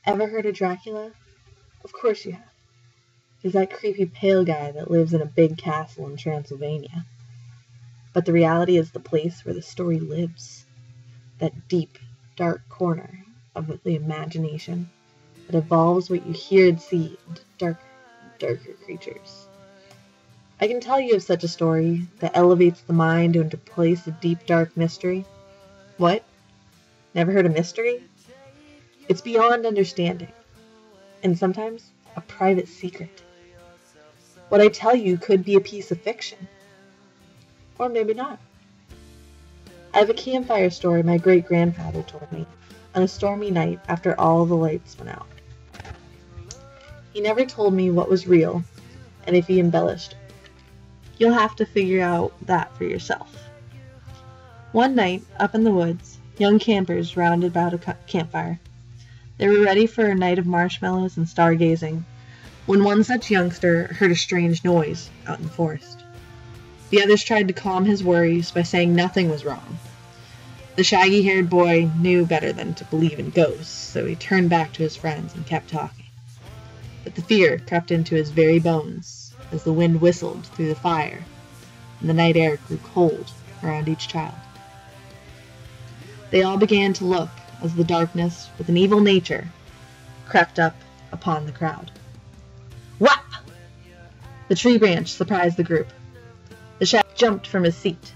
Ever heard of Dracula? Of course you have. He's that creepy pale guy that lives in a big castle in Transylvania. But the reality is the place where the story lives. That deep, dark corner of the imagination that evolves what you hear and see into darker creatures. I can tell you of such a story that elevates the mind into a place of deep, dark mystery. What? Never heard of mystery? It's beyond understanding, and sometimes a private secret. What I tell you could be a piece of fiction, or maybe not. I have a campfire story my great-grandfather told me on a stormy night after all the lights went out. He never told me what was real, and if he embellished. You'll have to figure out that for yourself. One night, up in the woods, young campers rounded about a campfire. They were ready for a night of marshmallows and stargazing, when one such youngster heard a strange noise out in the forest. The others tried to calm his worries by saying nothing was wrong. The shaggy-haired boy knew better than to believe in ghosts, so he turned back to his friends and kept talking. But the fear crept into his very bones as the wind whistled through the fire and the night air grew cold around each child. They all began to look as the darkness, with an evil nature, crept up upon the crowd. Whap! The tree branch surprised the group. The shag jumped from his seat,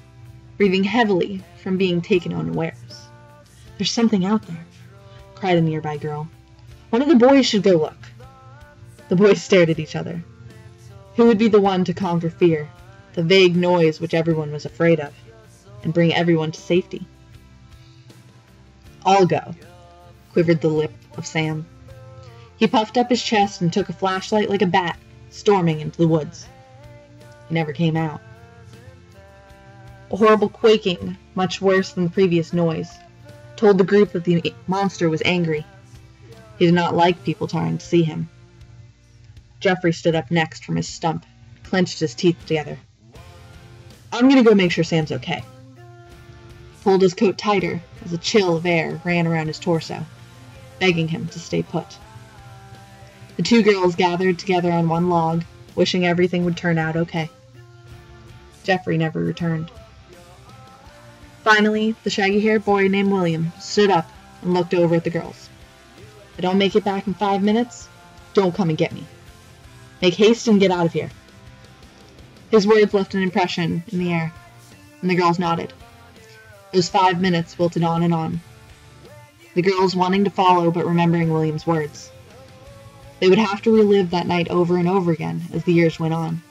breathing heavily from being taken unawares. There's something out there, cried a nearby girl. One of the boys should go look. The boys stared at each other. Who would be the one to conquer fear, the vague noise which everyone was afraid of, and bring everyone to safety? I'll go, quivered the lip of Sam. He puffed up his chest and took a flashlight like a bat, storming into the woods. He never came out. A horrible quaking, much worse than the previous noise, told the group that the monster was angry. He did not like people trying to see him. Jeffrey stood up next from his stump, clenched his teeth together. I'm gonna go make sure Sam's okay. He pulled his coat tighter as a chill of air ran around his torso, begging him to stay put. The two girls gathered together on one log, wishing everything would turn out okay. Jeffrey never returned. Finally, the shaggy-haired boy named William stood up and looked over at the girls. If I don't make it back in 5 minutes, don't come and get me. Make haste and get out of here. His words left an impression in the air, and the girls nodded. Those 5 minutes wilted on and on. The girls wanting to follow but remembering William's words. They would have to relive that night over and over again as the years went on,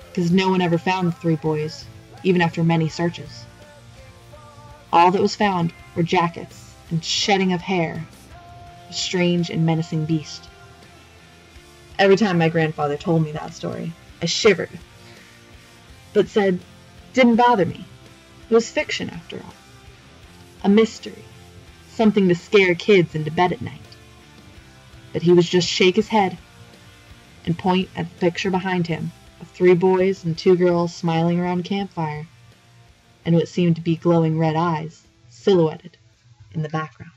because no one ever found the 3 boys, even after many searches. All that was found were jackets and shedding of hair, a strange and menacing beast. Every time my grandfather told me that story, I shivered, but said, didn't bother me. It was fiction after all. A mystery, something to scare kids into bed at night. But he would just shake his head and point at the picture behind him of 3 boys and 2 girls smiling around a campfire, and what seemed to be glowing red eyes silhouetted in the background.